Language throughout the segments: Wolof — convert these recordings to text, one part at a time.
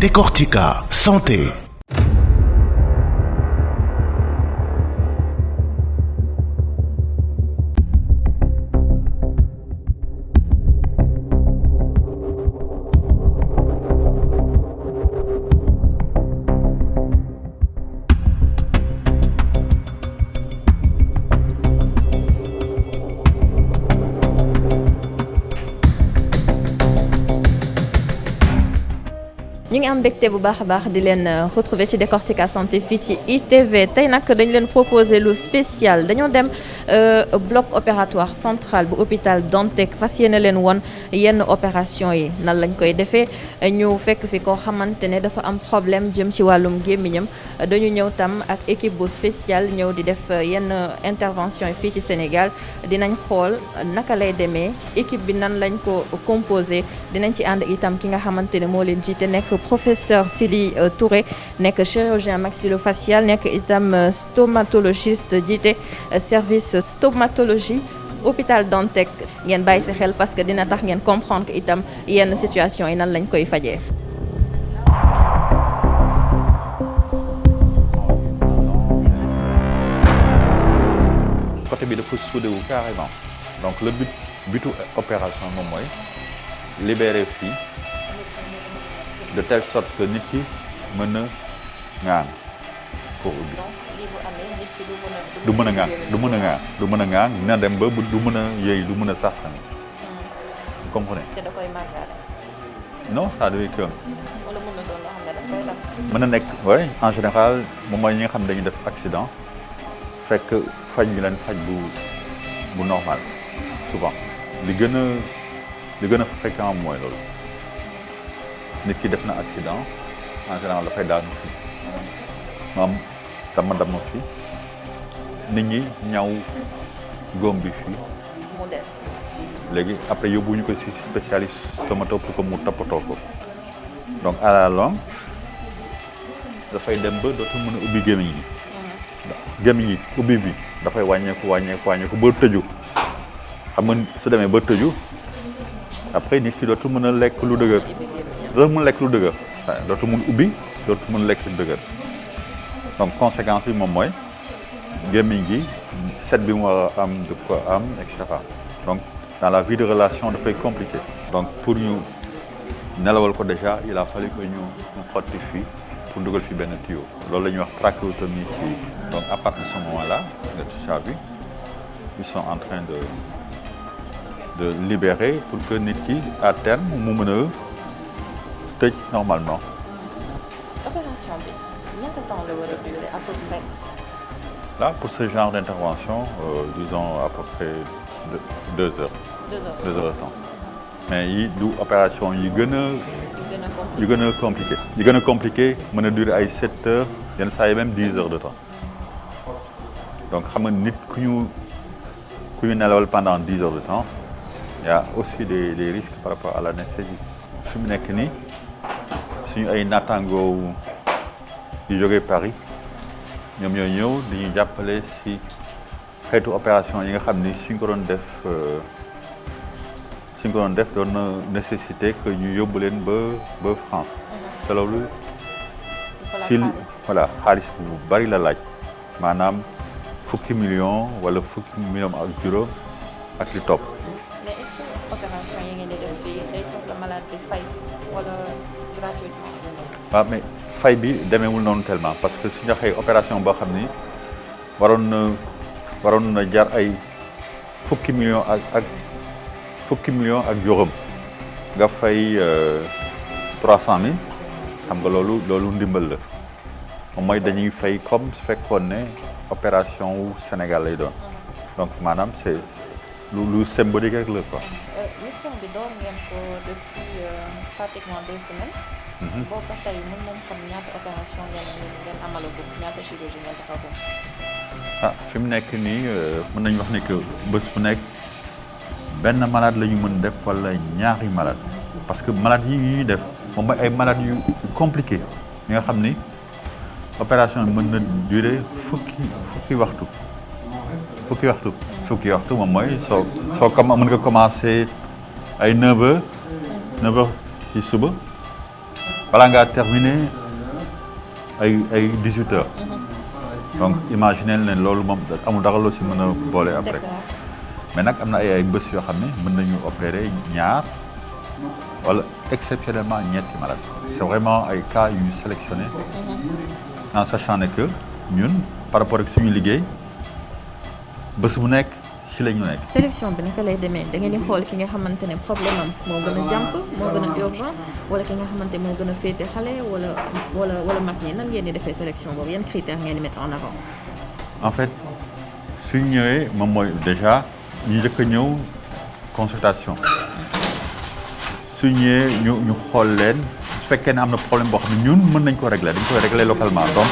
Décortica santé. ñu ngi am mbégte bu baax a baax di leen retrouver ci Décortica santé fii ci ITV tey nag dañu leen proposer lu spécial dañoo dem bloc opératoire central bu hôpital Dantec fas yéene leen woon yenn opération yi nan lañ koy defee ñu fekk fi koo xamante ne dafa am problème jëm ci wàllum gémmiñam dañu ñëw tam ak équipe bu spécial ñëw di def yenn intervention yi fii ci Sénégal dinañ xool naka lay demee équipe bi nan lañ ko composé dinañ ci ànd itam ki nga xamante ne moo leen jiite nekk professeur Sili Touré nekk chirurgien maxillofacial nekk itam stomatologiste jiite service stomatologie hôpital Dantec ngeen bàyyi ci xel parce que dina tax ngeen comprendre que itam yenn situation yi nan lañ koy fajee. côté bi dafa soudé wu carrément donc le butu opération moom mooy libérer fii de telle sorte que nit ki mën na ŋaan pour ubbi du mën a ŋaan dina dem ba du mën a yëy du mën a sax tamit vous comprenez te da koy màggaale. non ça veut dire que wala mën na doon loo xam ne da koy lakk. mën na nekk oui en général moom mooy ñi nga xam ne dañuy def accident fekk faj bi leen faj bu normal souvent li gën a fréquent mooy loolu nit ki def na accident en général dafay daanu fii maam dama fii nit ñi ñaw góom bi fii mu des. léegi après yóbbuñu ko ci spécialiste stomato pour que mu toppatoo ko donc à la longue dafay dem ba dootul mën a ubbi gémmiñ gi ubbi bi dafay wàññeeku ba tëju xam nga su demee ba tëju après nit ki dootul mën a lekk lu dëgër dootul mën ubbi dootul mën lekk lu dëgër donc conséquence bi moom mooy gémmiñ gi set bi mu war a am de quoi am et cetera donc dans la vie de relation dafay compliqué donc pour ñu nelawal ko déjà il a fallu que ñu xotti fii pour dugal fi benn tuyau loolu la ñuy wax trachéotomie ici donc à partir de ce moment-là nga vu ils sont en train de libérer pour que nit ki à terme mu mën a tëj normalement. opération bi ñaata temps la war a durer à peu près. Là pour ce genre d'intervention disons à peu près 2 heures. 2 heures de temps mais yi du opération yi gën a compliqué mën a durer ay 7 heures yenn saa yi même 10 heures de temps donc xam nga nit ku ñu nelawal pendant 10 heures de temps il y a aussi des risques par rapport à l'anesthésie fi mu nekk nii suñu ay naataangoo yu jógee Paris ñoom ñooy ñëw di ñu jàppale ci xeetu opération yi nga xam ni suñ ko doon def doon na nécessité que ñu yóbbu leen ba France te loolu xaalis bu bari la laaj maanaam fukki million wala fukki million ak juróom ak li topp. mais est-ce que opération yi ngeen di def fii day soxla malade bi fay wala gratuitement. waaw mais fay bi demeewul noonu tellement parce que suñu waxee opération boo xam ni waroon na jar ay fukki million ak juróom nga fay 300 000 xam nga loolu ndimbal la moom mooy dañuy fay comme su fekkoon ne opération wu Sénégal lay doon donc maanaam c'est lu symbolique rek la quoi. mission bi door ngeen ko depuis pratiquement 2 semaines. boobu ba tey mën nañ xam ñaata opération ngeen amalagum ñaata chirurgie ngeen defagum. fi mu nekk nii mën nañu wax ni que bés bu nekk benn malade la ñu mën def wala ñaari malade parce que malade yi ñuy def moom mooy ay malade yu compliqué yi nga xam ni opération bi mën na durer fukki waxtu moom mooy soo mën nga commencer ay 9 heures ci suba balaa ngaa terminer ay 18 heures. Donc imaginez ne loolu moom amul dara loo si mën a boole après. Mais nag am na ay bés yoo xam ne mën nañu opérer ñaar wala exceptionnellement ñetti malade. C'est vraiment ay cas yu ñu sélectionné en sachant ne que ñun par rapport ak suñu liggéey bés bu nekk ci la ñu nekk. sélection bi naka lay demee da ngeen di xool ki nga xamante ne problème am moo gën a jàmp moo gën a urgent wala ki nga xamante moo gën a féete xale wala mag ñi nan ngeen di defee sélection boobu yan critères ngeen di mettre en avant. En fait suñ ñëwee moom mooy déjà ñu njëkk a ñëw consultation suñ ñëwee ñu xool leen su fekkee ne am na problème boo xam ne ñun mën nañ ko régler dañ koy régler localement donc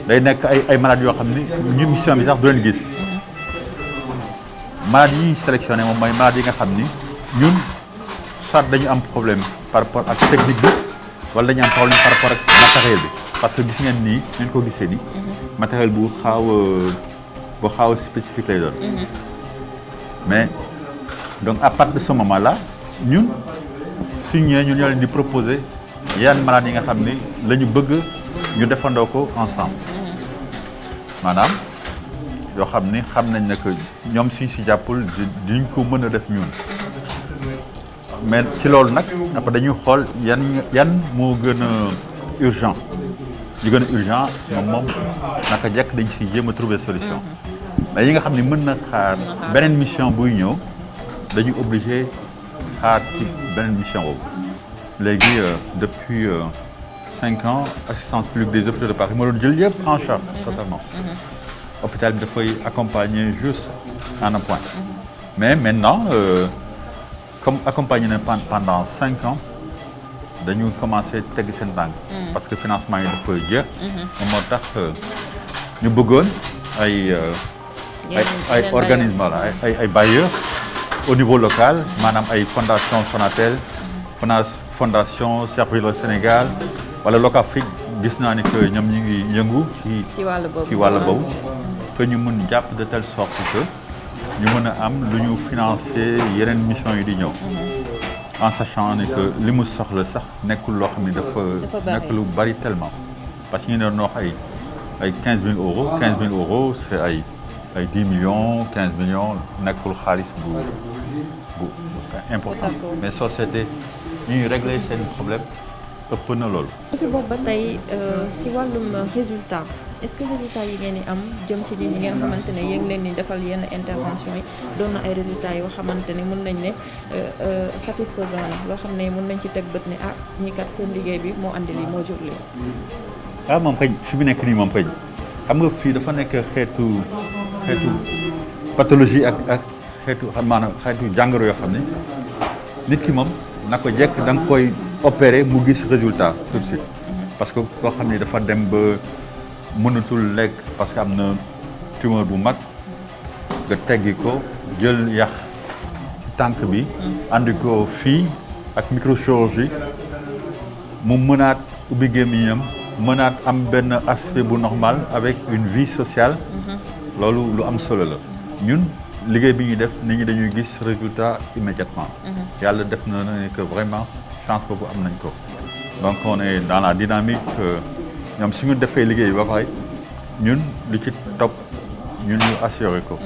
day nekk ay malades yoo xam ne ñu mission bi sax du leen gis. maladies yi ñuy sélectionné moom mooy maladies yi nga xam ni ñun soit dañu am problème par rapport ak technique bi wala dañu am problème par rapport ak matériel bi parce que gis ngeen nii ngeen ko gisee nii matériel bu xaaw a spécifique lay doon. Mais donc à partir de ce moment là ñun suñ ñëwee ñun ñoo leen di proposer yan maladies yi nga xam ni la ñu bëgg ñu defandoo ko ensemble maanaam. yoo xam ni xam nañ ne que ñoom suñ si jàppul duñ ko mën a def ñun mais ci loolu nag après dañuy xool yan moo gën a urgent yu gën a urgent moom naka jekk dañ si jéem a trouver solution mais yi nga xam ni mën na xaar beneen mission buy ñëw dañuy obligé xaar ci beneen mission boobu léegi depuis 5 ans assistance publique des hôpitaux de Paris moo doon jël yëpp en charge totalement. Hôpital bi dafay accompagner juste en un point. Mais maintenant comme accompagné na pendant 5 ans dañu commencé tegg seen tànk. parce que financement yi dafa jeex. moom moo tax ñu bëggoon ay organismes voilà ay bailleurs au niveau local maanaam ay fondation Sonatel fondation Servir le Sénégal wala Locafrique gis naa ni que ñoom ñu ngi yëngu ci wàll boobu. que ñu mën jàpp de telle sorte que ñu mën a am lu ñu financer yeneen mission yi di ñëw en sachant ne que li mu soxla sax nekkul loo xam ne dafa nekk lu bari tellement parce que ñu ne doon wax ay 15 000 euros 15 000 euros c'est ay 10 millions 15 millions nekkul xaalis bu important mais société ñuy régler seen problème ëpp na loolu. depuis boobu ba tey si wàllum résultat est-ce que résultat yi ngeen di am jëm ci nit ñi ngeen xamante ne yéen leen di defal yenn intervention yi doon na ay résultats yoo xamante ne mën nañ ne satisfaisant la loo xam ne mën nañ ci teg bët ne ah ñii kat seen liggéey bi moo andi lii moo jur lii. ah moom kañ fi mu nekk nii moom kañ xam nga fii dafa nekk xeetu pathologie ak xeetu maanaam xeetu jàngoro yoo xam ne nit ki moom na ko jekk da nga koy opérer mu gis résultat tout de suite parce que koo xam ne dafa dem ba mënatul lekk parce que am na tumeur bu mag nga teggi ko jël yax ci tànk bi andi ko fii ak microchirurgie mu mënaat ubbi gémmiñam mënaat am benn aspect bu normal avec une vie sociale loolu lu am solo la ñun liggéey bi ñuy def nit ñi dañuy gis résultat immédiatement yàlla def na ne que vraiment chance boobu am nañ ko donc on est dans la dynamique ñoom suñu defee liggéey ba pare ñun li ci topp ñun ñu assuré ko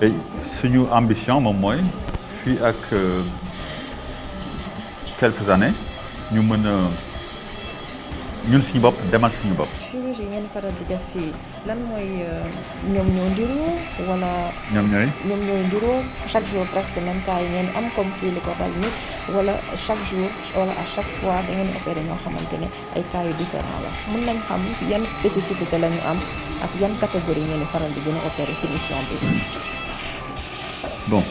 et suñu ambition moom mooy fii ak quelques années ñu mën a ñun suñu bopp demal suñu bopp. chirurgie yi ngeen faral di def fii lan mooy ñoom ñoo ndiroo wala. ñoom ñooy ndiroo chaque jour presque même cas yi ngeen am comme fii li ko dal nit wala chaque jour wala à chaque fois da ngeen opéré ñoo xamante ne ay cas yu différent la mën nañ xam yan spécificité la ñu am ak yan catégorie ngeen faral di gën a opéré si mission bi. bon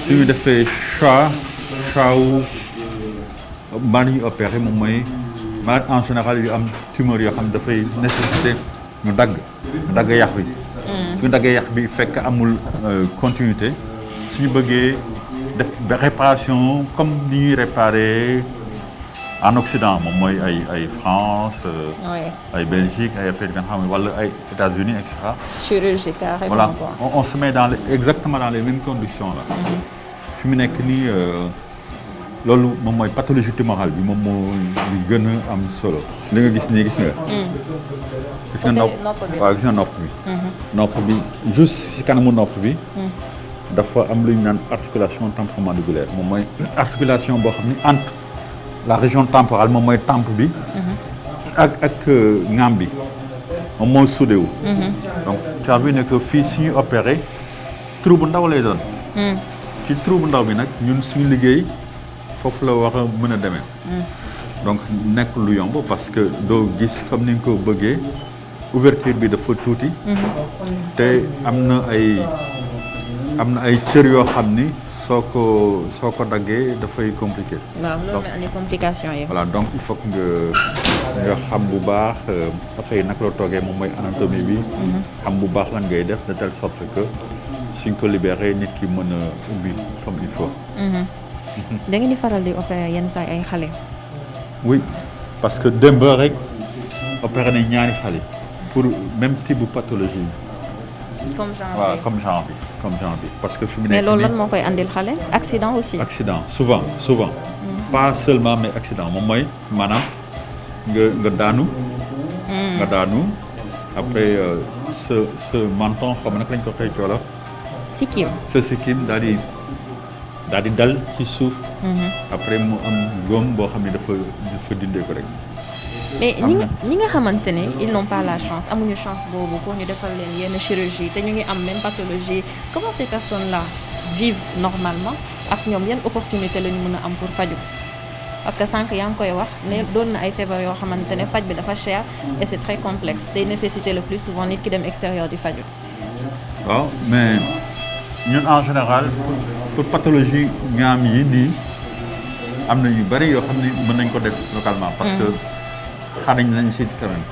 suñu defee choix wu malade yi opéré moom mooy malade en général yu am tumeur yoo xam ne dafay nécessité ñu dagg yax bi. ñu daggee yax bi fekk amul continuité suñu bëggee def réparation comme ni ñuy réparer en Occident moom mooy ay France. ay Belgique ay affaire nga xam ne wala ay États-Unis et cetera. chirurgie carrément. Voilà on se met exactement dans les mêmes conditions là. fi mu nekk nii loolu moom mooy pathologie tumorale bi moom moo li gën a am solo. li nga gis nii gis nga. gis nga nopp waaw gis nga nopp bi. nopp bi juste ci kanamu nopp bi. dafa am lu ñu naan articulation temporomandibulaire moom mooy articulation boo xam ni entre la région temporale moom mooy tempe bi. ak ŋaam bi moom moo soudé wu. donc tu as vu ne que fii suñu opéré trou bu ndaw lay doon. ci trou bu ndaw bi nag ñun suñu liggéey foofu la war a mën a demee. donc nekk lu yomb parce que doo gis comme ni nga ko bëggee ouverture bi dafa tuuti. te am na ay cër yoo xam ni soo ko daggee dafay compliqué. waaw loolu mooy andi complication yi. voilà donc il faut que nga xam bu baax affaire yi naka la toogee moom mooy anatomie bi. xam bu baax lan ngay def de telle sorte que suñ ko libéré nit ki mën a ubbi comme il faut. da ngeen di faral di opérer yenn saa ay xale. oui parce que démb rek opéré nañ ñaari xale pour même type de pathologie. comme genre voilà comme genre bi parce que fi mu nekk mais loolu lan moo koy andil xale accident aussi. accident souvent. pas seulement mais accident moom mooy maanaam nga daanu. nga daanu après ce menton xam nga naka lañ ko xëy ci wolof. sikkim. sa sikkim daal di dal ci suuf. après mu am góom boo xam ne dafa dindee ko rek. mais ñi nga xamante ne ils n'ont pas la chance amuñu chance boobu pour ñu defal leen yenn chirurgie te ñu ngi am même pathologie comment ces personnes là vivent normalement ak ñoom yan opportunité la ñu mën a am pour faju parce que sànq yaa ngi koy wax ne doon na ay feebar yoo xamante ne faj bi dafa cher et c'est très complexe day nécessiter le plus souvent nit ki dem extérieur di faju. waaw mais ñun en général pour pathologie ñaam yi nii am na yu bari yoo xam ne mën nañ ko def localement. parce que xarañ nañ si quand même.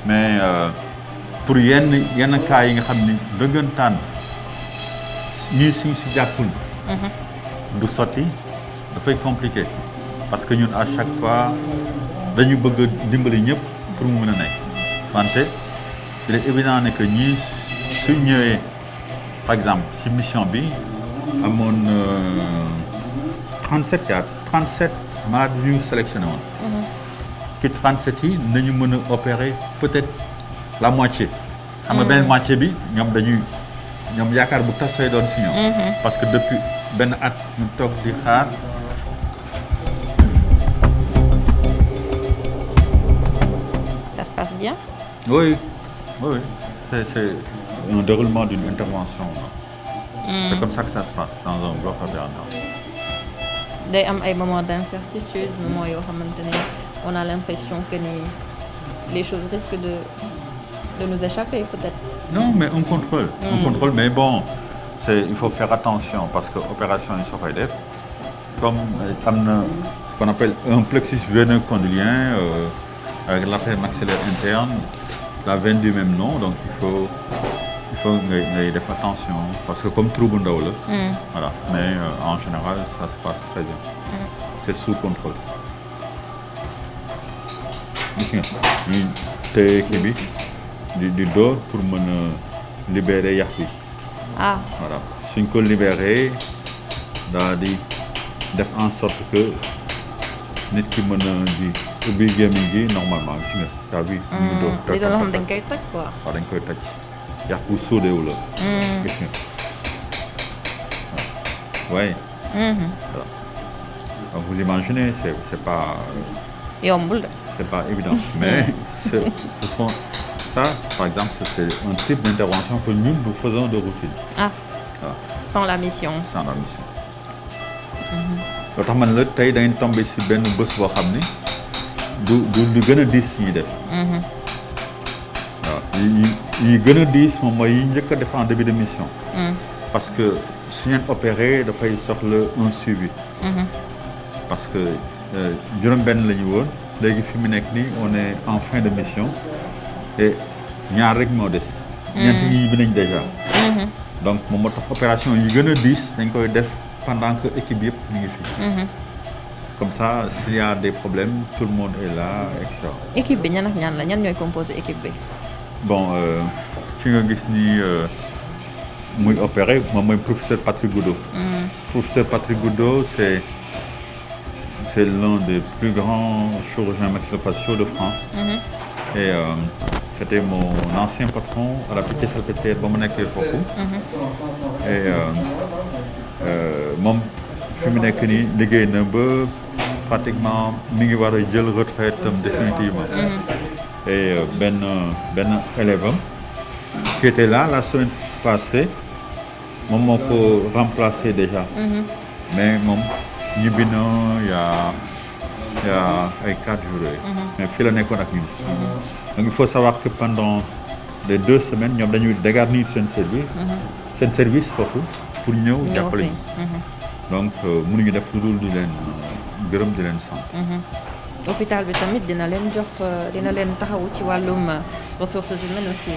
mais pour yenn cas yi nga xam ni dëggantaan ñii suñ si jàppul. du sotti dafay compliqué parce que ñun à chaque fois dañu bëgg a dimbali ñëpp pour mu mën a nekk wante il est évident ne que ñii su ñëwee par exemple ci mission bi amoon 37 malades yu ñu sélectionné woon. ci 37 yi nañu mën a opérer peut-être la moitié. xam nga benn moitié bi ñoom yaakaar bu tas fay doon ci ñoom. parce que depuis benn at ñu toog di xaar. Ça se passe bien? Oui. C'est un déroulement d'une intervention. C'est comme ça que ça se passe dans un bloc opératoire. day am ay moments d'incertitude moments yoo xamante ne on a l'impression que ni les choses risquent de nous échapper peut-être. Non, mais on contrôle. On contrôle, mais bon, il faut faire attention parce que opération yi soo koy def comme am na ce qu'on appelle un plexus veineux condylien avec l'artère maxillaire interne, la veine du même nom, donc il faut ngay def attention parce que comme trou bu ndaw la. Voilà, mais en général ça se passe très bien. C'est sous contrôle. Gis nga ñuy téye kii bi di door pour mën a libérer yax bi. Ah. Voilà, suñ ko libérer daal di def en sorte que nit ki mën a di ubbi gémmiñ gi normalement gis nga kaa bi. ñu door li doon loo xam dañ koy toj quoi. waaw dañ koy toj yax bu sóodeewu la. gis nga waaw. Voilà. Donc vous imaginez c'est pas. yombul de. C'est pas évident, mais ça, par exemple, c'est un type d'intervention que nous faisons de routine. Ah. Voilà. Sans la mission. Sans la mission. loo tax man la tey da ngeen tombé si benn bés boo xam ni du gën a diis ñuy def. waaw yi gën a diis moom mooy yi njëkk a def en début de mission. parce que su ñu opéré dafay soxla un suivi. parce que juróom-benn la ñu woon. léegi fi mu nekk nii on est en fin de mission et ñaar rek moo des. ñeent ñi bi nañ déjà. donc moom moo tax opération yi gën a diis dañ koy def pendant que équipe yëpp ñu ngi fi. comme ça s'il y a des problèmes tout le monde est là et cetera. équipe bi ñan ak ñan la ñan ñooy composé équipe bi. bon fi nga gis ni muy opéré moom mooy professeur Patrick Goudot. Professeur Patrick Goudot c'est l'un des plus grands chirurgiens maxillofaciaux de France. Et c'était mon ancien patron à la Pitié-Salpêtrière ba mu nekkee foofu. Et moom fi mu nekk nii liggéey na ba pratiquement mi ngi war a jël retraite définitivement. Et benn élève am qui était là la semaine passée moom moo ko remplacé déjà. Mais moom ñibbi na y a ay 4 jours. Mais fii la nekkoon ak ñun. Donc il faut savoir que pendant les 2 semaines ñoom dañuy dégarnir seen service foofu pour ñëw jàppale ñu. Donc mënuñu def lu dul di leen gërëm di leen sant. hôpital bi tamit dina leen taxawu ci wàllum ressources humaines aussi.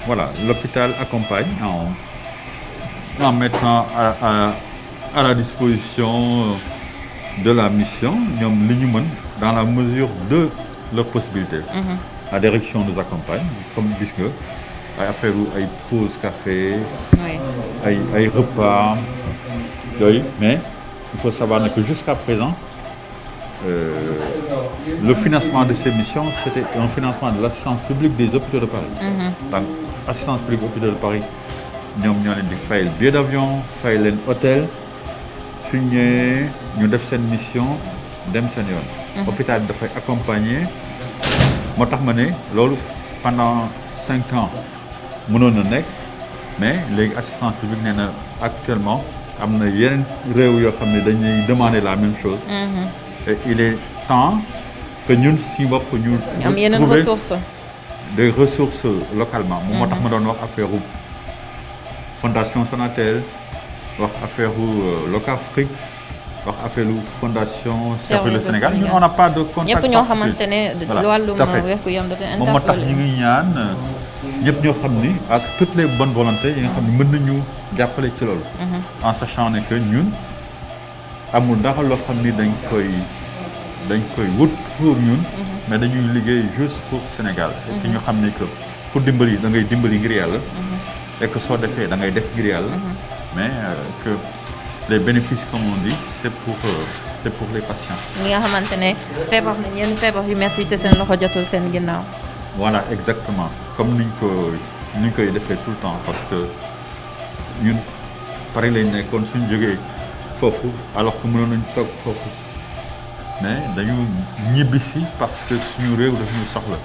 Voilà, l'hôpital accompagne en mettant à la disposition de la mission ñoom li ñu mën dans la mesure de leurs possibilités. La direction nous accompagne comme gis nga ay affaire ay pause café. ay repas yooyu mais il faut savoir que jusqu'à présent le financement de ces missions c'était un financement de l'assistance publique des hôpitaux de Paris. Donc assistance publique hôpitaux de Paris ñoom ñoo leen di fayal billet d'avion fay leen hôtel su ñëwee ñu def seen mission dem seen yoon. hôpital bi dafay accompagner moo tax ma ne loolu pendant 5 ans mënoon na nekk mais léegi assistance publique nee na actuellement am na yeneen réew yoo xam ne dañuy demander la même chose. Et il est temps que ñun si bopp ñu. am yeneen ressources. des ressources localement. moom moo tax ma doon wax affaire fondation Sonatel wax affaire Locafrique wax affaire fondation. Servir le Sénégal ñun on n'a pas de contact. ñëpp ñoo xamante ne wàllum wér-gu-yaram dafa interpellé. moom moo tax ñu ngi ñaan ñëpp ñoo xam ni ak toutes les bonnes volontés yi nga xam ni mën nañu jàppale ci loolu. en sachant ne que ñun amul dara loo xam ni dañ koy wut pour ñun. mais dañuy liggéey juste pour Sénégal. et puis ñu xam ni que pour dimbali da ngay dimbali ngir yàlla. et que soo defee da ngay def ngir yàlla. mais que les bénéfices comme on dit c'est pour les patients. ñi nga xamante ne feebar nañ yenn feebar yu metti te seen loxo jotul seen ginnaaw. voilà exactement comme niñ koy defee tout le temps parce que ñun Paris lañ nekkoon suñ jógee foofu alors que mënoon nañ toog foofu mais dañu ñibbisi parce que suñu réew daf ñu soxla.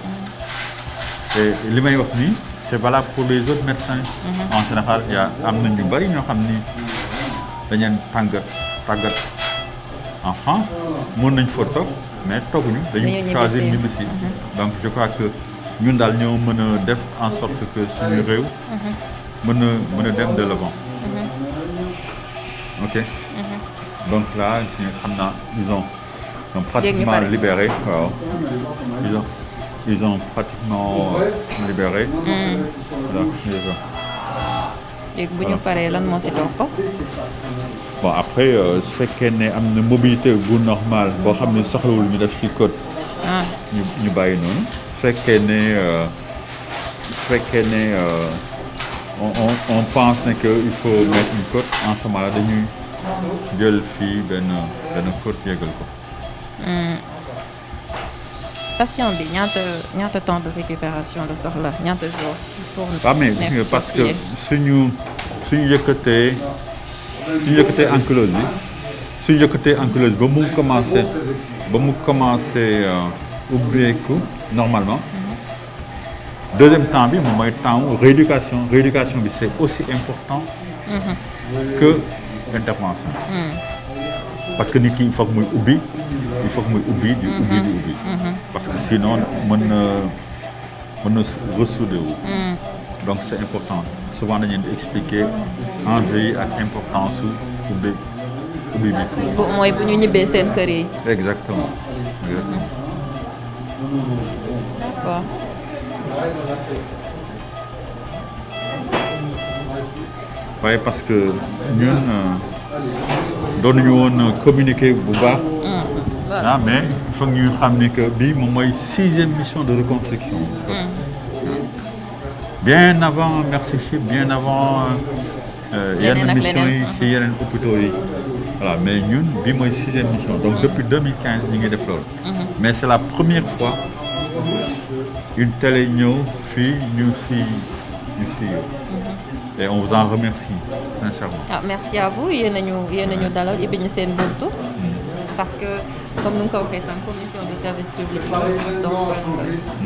et li may wax nii c'est valable pour les autres médecins. en général am na ñu bari ñoo xam ni dañ leen tàggat en France mën nañ fa toog mais tooguñu dañu choisir ñibbisi. donc je crois que ñun daal ñoo mën a def en sorte que suñu réew mën a dem de l'avant. ok. donc là xam naa ils ont pratiquement libéré waaw ils ont pratiquement libéré. donc léegi bu ñu paree lan moo ci topp. bon après su fekkee ne am na mobilité bu normale boo xam ne soxlawul ñu def ci code. ñu bàyyi noonu. su fekkee ne on pense ne que il faut mettre une côte en ce moment-là dañuy jël fii benn côte yégal ko. patient bi ñaata temps de récupération la soxla ñaata jours. pour mais parce que suñu yëkkatee ankylose bi ba mu commencé ubbeeku normalement. deuxième temps bi moom mooy temps rééducation bi c'est aussi important. que intervention. parce que nit ki il faut que muy ubbi di ubbi. parce que sinon mën na ressouder wu. donc c'est important souvent dañu leen di expliquer enjeu yi ak importance su ubbi bi. mooy bu ñu ñibbee seen kër yi. exactement. d'accord. waaye parce que ñun doon nañu woon communiquer bu baax. mais il faut ñu xam ni que bii moom mooy 6e mission de reconstruction. bien avant Merci Chip bien avant yenn mission yi ci yeneen hôpitaux yi voilà mais ñun bii mooy 6e mission donc depuis 2015 ñu ngi def loolu. mais c'est la première fois une télé ñëw fii ñu si et on vous en remercie sincèrement. ah merci à vous yéen a ñu dalal ibbi ñu seen buntu. parce que comme nu nga ko waxee sànq commission du service public donc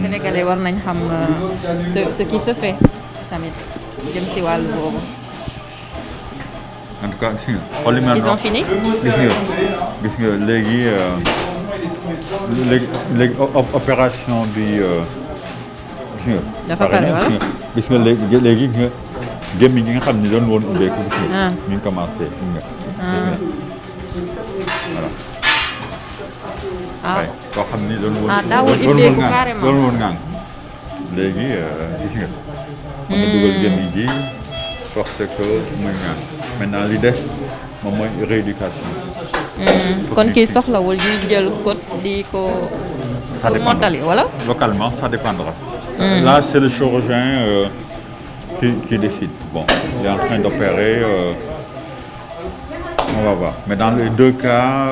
sénégalais war nañ xam ce qui se fait tamit jëm si wàllu boobu. en tout cas gis nga xool li ils ont fini. gis nga léegi opération bi gis nga. dafa pare wala gis nga léegi gis nga gémmiñ gi nga xam ne doon woon ubbeeku. ñu ngi commencé gis nga. voilà. ah koo xam ni doon woon. daawul ubbeeku carrément doon woon ngaan léegi gis nga. mën na dugal gémmiñ gi forcé ko muy ngaan maintenant li des moom mooy rééducation. kon kii soxlawul ñuy jël code di ko. ça dépendra mottali wala. localement ça dépendra. Là c'est le chirurgien qui décide. Bon, il est en train d'opérer. On va voir. Mais dans les deux cas,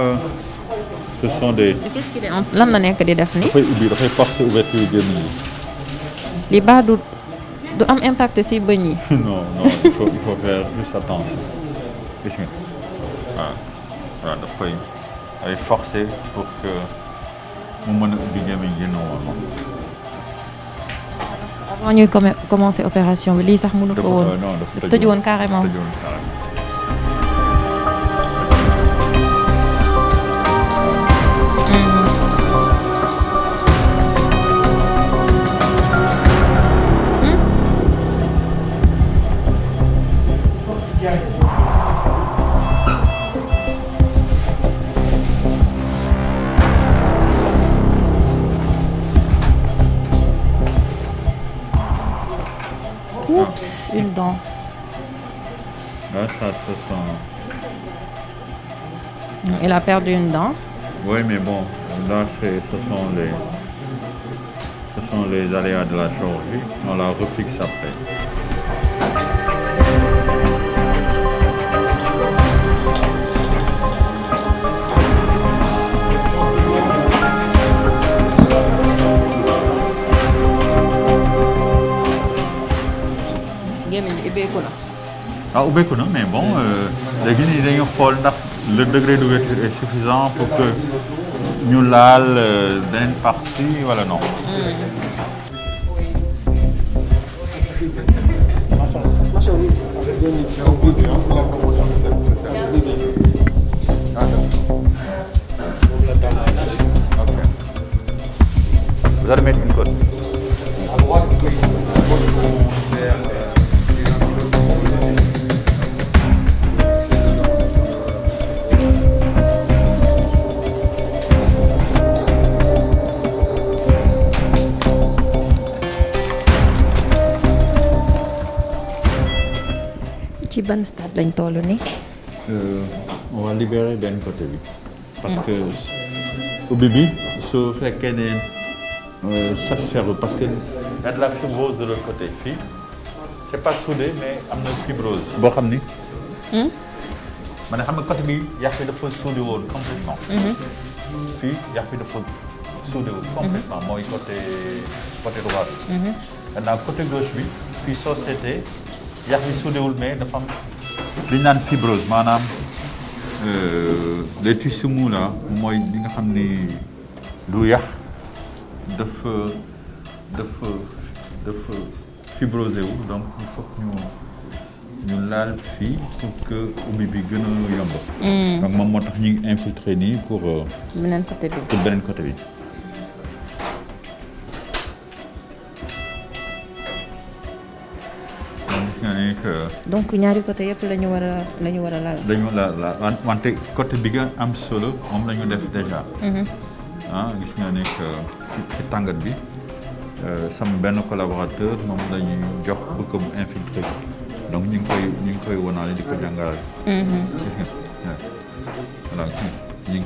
ce sont des. Qu'est-ce qu'il est lan la nekk di def nii. dafay forcer ouverture gémmiñ yi. li baax du am impact ci bëñ yi. non il faut faire juste attention. gis nga voilà daf koy ay forcer pour que mu mën a ubbi gémmiñ gi normalement. avant ñuy commencer opération bi lii sax mënu ko woon. dafa tëju woon carrément. Oups, une dent. Là, ça se sent. Il a perdu une dent. Oui, mais bon, là, ce sont les aléas de la chirurgie. On la refixe après. gémmiñ bi ubbeeku na. ah ubbeeku na mais bon léegi nii dañu xool ndax le degré d'ouverture est suffisant pour que ñu laal beneen partie wala non. Vous allez mettre une côte. ci ban stade lañ toll nii. On va libérer benn côté bi. parce que ubbi bi su fekkee ne satisfaire parce que y a de la fibrose de l'autre côté fii c'est pas soudé mais am na fibrose. boo xam ni. ma ne xam nga côté bi yàq bi dafa soudé woon complètement. fii yàq bi dafa soudé woon complètement mooy côté droit bi. maintenant côté gauche bi fii soo seetee yàq bi soudéwul mais dafa am li ñu naan fibrose maanaam les tissus mous là mooy li nga xam ni du yàq dafa fibrosé wu donc il faut que ñu laal fii pour que ubbi bi gën a yomb. donc moom moo tax ñu ngi infiltré nii pour. beneen côté bi pour beneen côté bi. donc ñaari côté yëpp la ñu war a laal. dañu la wante côté bi nga am solo moom la ñu def déjà. gis nga ne ci tàngat bi sama benn collaborateur moom la ñu jox pour que mu infiltré donc ñu ngi koy wonaale di ko jàngal. gis nga voilà ñu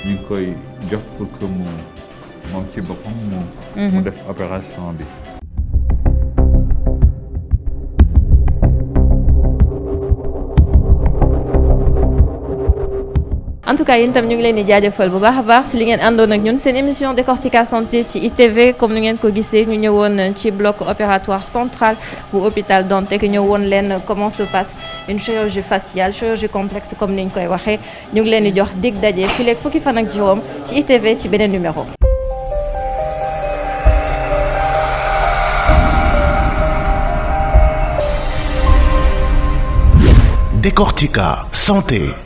ngi koy jox pour que moom ci boppam mu def opération bi. en tout cas yéen itam ñu ngi leen di jaajëfal bu baax a baax si li ngeen àndoon ak ñun seen émission Décortica Santé ci ITV comme ni ngeen ko gisee ñu ñëwoon ci bloc opératoire central bu hôpital Dantec ñëwoon leen comment se passe une chirurgie faciale chirurgie complexe comme ni ñu koy waxee ñu ngi leen di jox dig daje fileeg fukki fan ak juróom ci ITV ci beneen numéro. Décortica Santé.